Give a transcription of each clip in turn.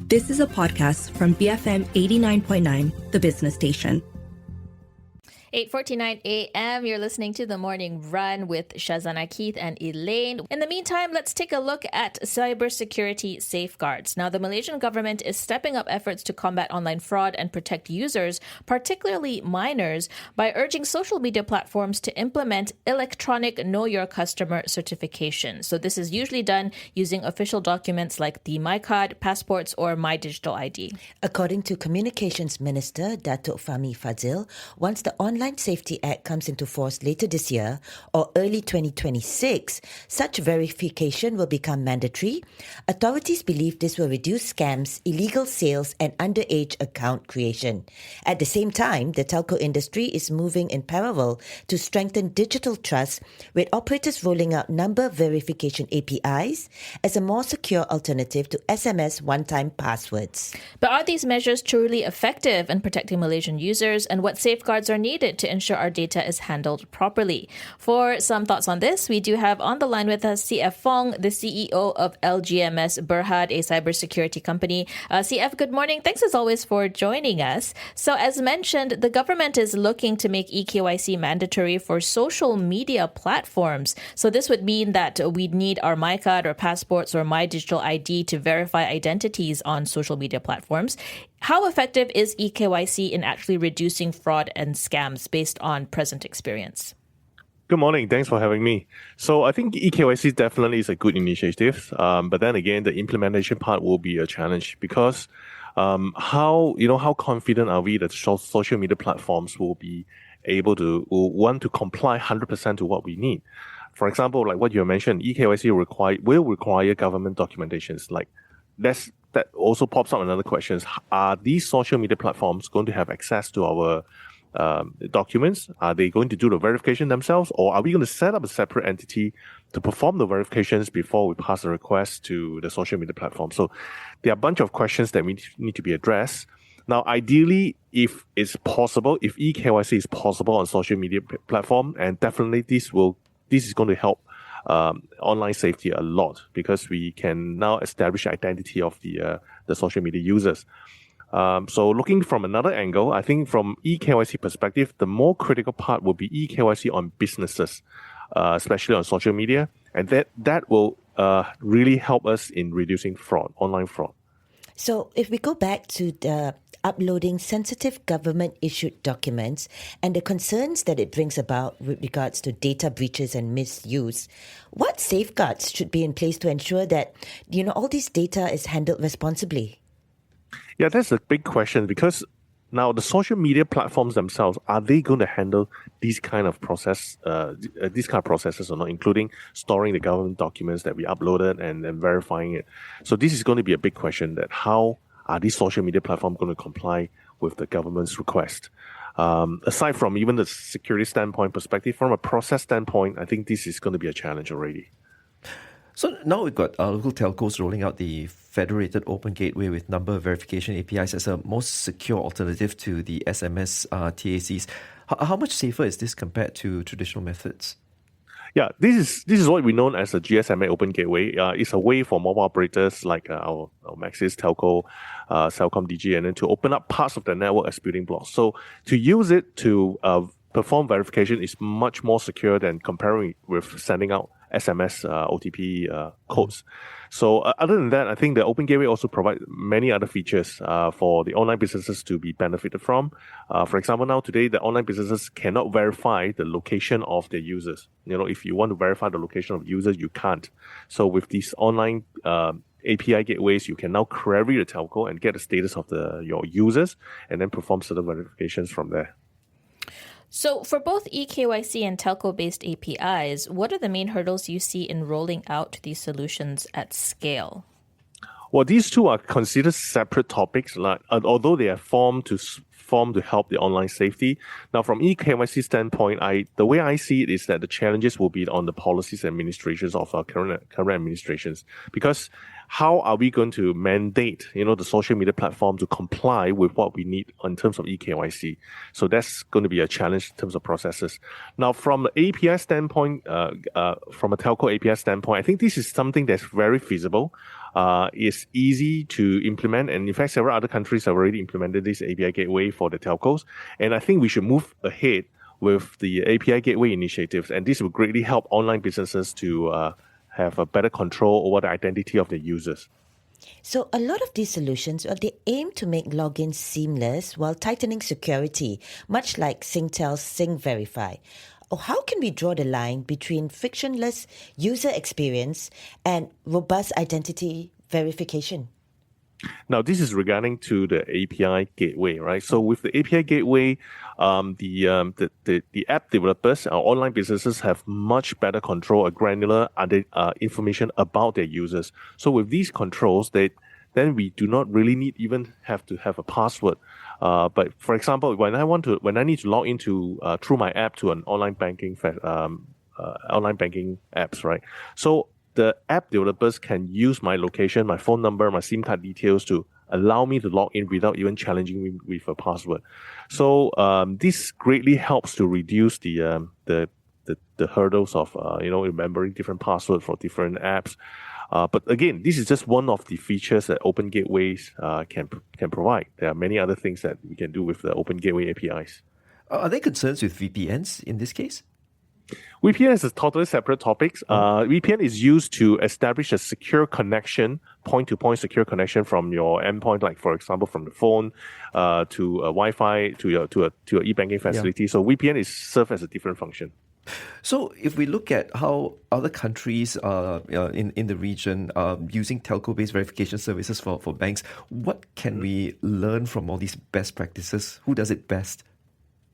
This is a podcast from BFM 89.9, the business station. 8:49 a.m. You're listening to The Morning Run with Shazana Keith and Elaine. In the meantime, let's take a look at cybersecurity safeguards. Now, the Malaysian government is stepping up efforts to combat online fraud and protect users, particularly minors, by urging social media platforms to implement electronic Know Your Customer certification. So this is usually done using official documents like the MyCard, passports, or My Digital ID. According to Communications Minister Datuk Fahmi Fadzil, once the Online Safety Act comes into force later this year or early 2026, such verification will become mandatory. Authorities believe this will reduce scams, illegal sales and underage account creation. At the same time, the telco industry is moving in parallel to strengthen digital trust, with operators rolling out number verification APIs as a more secure alternative to SMS one-time passwords. But are these measures truly effective in protecting Malaysian users, and what safeguards are needed to ensure our data is handled properly? For some thoughts on this, we do have on the line with us CF Fong, the CEO of LGMS Berhad, a cybersecurity company. CF, good morning. Thanks as always for joining us. So as mentioned, the government is looking to make eKYC mandatory for social media platforms. So this would mean that we'd need our MyCard or passports or My Digital ID to verify identities on social media platforms. How effective is eKYC in actually reducing fraud and scams based on present experience? Good morning. Thanks for having me. So I think eKYC definitely is a good initiative, but then again, the implementation part will be a challenge because how confident are we that social media platforms will want to comply 100% to what we need? For example, like what you mentioned, eKYC will require government documentations. That also pops up another question: are these social media platforms going to have access to our documents? Are they going to do the verification themselves, or are we going to set up a separate entity to perform the verifications before we pass the request to the social media platform? So there are a bunch of questions that we need to be addressed. Now, ideally, if it's possible, if eKYC is possible on social media platform, and definitely this is going to help online safety a lot, because we can now establish identity of the social media users. So looking from another angle, I think from eKYC perspective, the more critical part will be eKYC on businesses, especially on social media, and that will really help us in reducing fraud, online fraud. So if we go back to the uploading sensitive government-issued documents and the concerns that it brings about with regards to data breaches and misuse, what safeguards should be in place to ensure that, all this data is handled responsibly? Yeah, that's a big question, because now the social media platforms themselves, are they going to handle these kind of processes or not, including storing the government documents that we uploaded and verifying it? So this is going to be a big question, that how are these social media platforms going to comply with the government's request? Aside from even the security standpoint perspective, from a process standpoint, I think this is going to be a challenge already. So now we've got local telcos rolling out the federated open gateway with number verification APIs as a most secure alternative to the SMS TACs. How much safer is this compared to traditional methods? Yeah, this is what we know as a GSMA Open Gateway. It's a way for mobile operators like our Maxis Telco, Celcom DG, and then to open up parts of the network as building blocks. So to use it to perform verification is much more secure than comparing with sending out SMS OTP codes. So other than that, I think the Open Gateway also provides many other features for the online businesses to be benefited from. For example, now today, the online businesses cannot verify the location of their users. If you want to verify the location of users, you can't. So with these online API gateways, you can now query the telco and get the status of your users and then perform certain verifications from there. So for both eKYC and telco-based APIs, what are the main hurdles you see in rolling out these solutions at scale? Well, these two are considered separate topics, although they are formed to help the online safety. Now, from eKYC standpoint, the way I see it is that the challenges will be on the policies and administrations of our current administrations, because how are we going to mandate, the social media platform to comply with what we need in terms of eKYC? So that's going to be a challenge in terms of processes. Now, from the API standpoint, from a telco API standpoint, I think this is something that's very feasible. It's easy to implement, and in fact, several other countries have already implemented this API gateway for the telcos. And I think we should move ahead with the API gateway initiatives, and this will greatly help online businesses to have a better control over the identity of their users. So a lot of these solutions, they aim to make login seamless while tightening security, much like Singtel's Sing Verify. How can we draw the line between frictionless user experience and robust identity verification? Now, this is regarding to the API gateway, right? So with the API gateway, the app developers, our online businesses have much better control, a granular information about their users. So with these controls, then we do not really need have to have a password. But for example, when I need to log into through my app to an online banking apps, right? So the app developers can use my location, my phone number, my SIM card details to allow me to log in without even challenging me with a password. So this greatly helps to reduce the hurdles of remembering different passwords for different apps. But again, this is just one of the features that Open Gateways can provide. There are many other things that we can do with the Open Gateway APIs. Are there concerns with VPNs in this case? VPN is a totally separate topic. VPN is used to establish a secure connection, point-to-point secure connection from your endpoint, like for example from the phone to a Wi-Fi to your e-banking facility. So VPN serves as a different function. So if we look at how other countries in the region are using telco-based verification services for banks, what can we learn from all these best practices? Who does it best?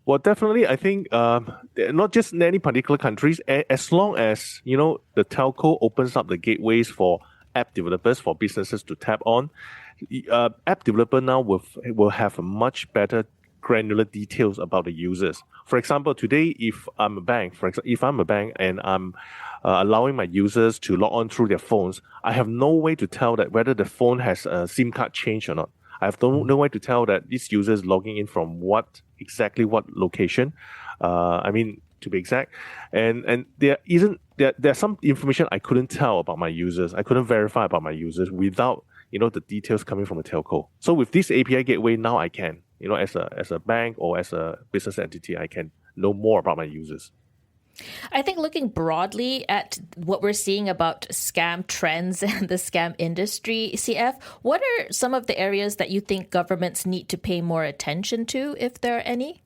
Well, definitely, I think not just in any particular countries, as long as, the telco opens up the gateways for app developers, for businesses to tap on, app developer now will have a much better granular details about the users. For example, today, if I'm a bank and I'm allowing my users to log on through their phones, I have no way to tell that whether the phone has a SIM card change or not. I have no way to tell that this user is logging in from what location. To be exact, and there's some information I couldn't tell about my users. I couldn't verify about my users without the details coming from a telco. So with this API gateway, now I can, as a bank or as a business entity, I can know more about my users. I think looking broadly at what we're seeing about scam trends and the scam industry, CF, what are some of the areas that you think governments need to pay more attention to, if there are any?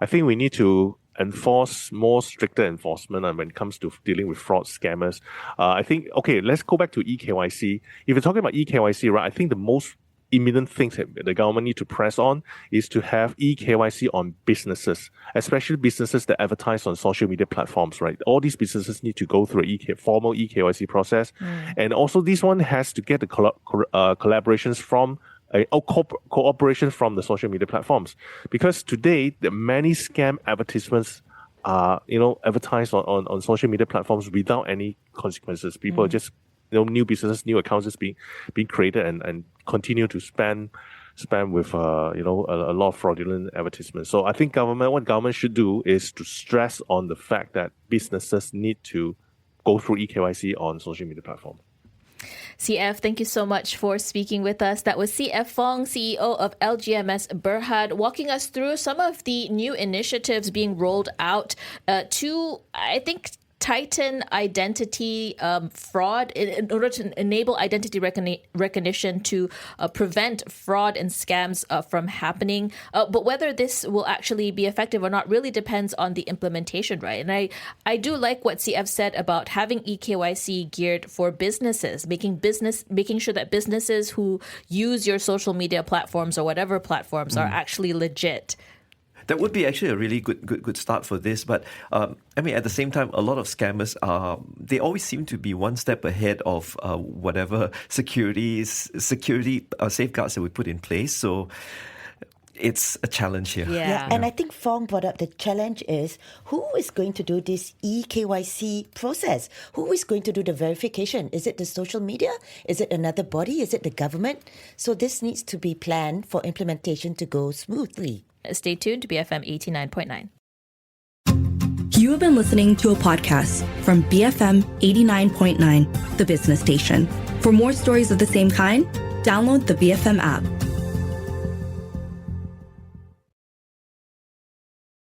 I think we need to enforce more stricter enforcement when it comes to dealing with fraud scammers. Let's go back to eKYC. If you're talking about eKYC, right, I think the most imminent things that the government need to press on is to have eKYC on businesses, especially businesses that advertise on social media platforms, right? All these businesses need to go through a formal eKYC process. And also this one has to get the collaborations from cooperation from the social media platforms. Because today, the many scam advertisements are, advertised on social media platforms without any consequences. People are just new businesses, new accounts is being created and continue to spam with a lot of fraudulent advertisements. So I think what government should do is to stress on the fact that businesses need to go through eKYC on social media platforms. CF, thank you so much for speaking with us. That was CF Fong, CEO of LGMS Berhad, walking us through some of the new initiatives being rolled out to, I think, tighten identity fraud in order to enable identity recognition to prevent fraud and scams from happening. But whether this will actually be effective or not really depends on the implementation, right? And I do like what CF said about having eKYC geared for businesses, making sure that businesses who use your social media platforms or whatever platforms are actually legit. That would be actually a really good start for this. But at the same time, a lot of scammers they always seem to be one step ahead of whatever security safeguards that we put in place. So it's a challenge here. Yeah. And I think Fong brought up the challenge is who is going to do this eKYC process? Who is going to do the verification? Is it the social media? Is it another body? Is it the government? So this needs to be planned for implementation to go smoothly. Stay tuned to BFM 89.9. You have been listening to a podcast from BFM 89.9, the business station. For more stories of the same kind, download the BFM app.